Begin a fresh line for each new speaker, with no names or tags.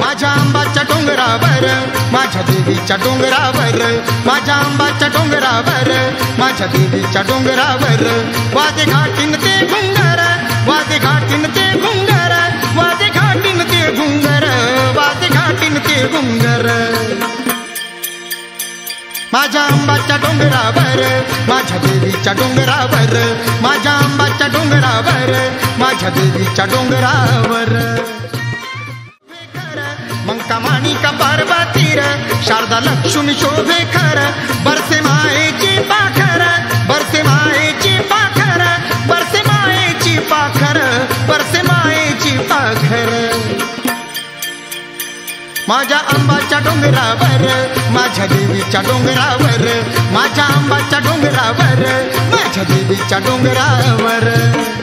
माझ्या आंबाच्या डोंगरावर, माझ्या देवीच्या डोंगरावर, माझ्या आंबाच्या डोंगरावर, माझ्या देवीच्या डोंगरावर, वादे घाटीन ते घुंगर, वादे घाटीन ते घुंगर, वादे घाटीन ते घुंगर, वादे घाटीन ते घुंगर. माझ्या आंबाच्या डोंगरावर, माझ्या देवीच्या डोंगरावर, माझ्या आंबाच्या डोंगरावर, माझ्या देवीच्या डोंगरावर. मंका माणिका पार्वतीर, शारदा लक्ष्मी शोभे खर, बरसे मायेची पाखर, बरसे मायेची पाखर, बरसे मायेची पाखर, बरसे मायेची पाखर. माझ्या आंबाच्या डोंगरावर, माझ्या देवीच्या डोंगरावर, माझ्या आंबाच्या डोंगरावर, माझ्या देवीच्या डोंगरावर.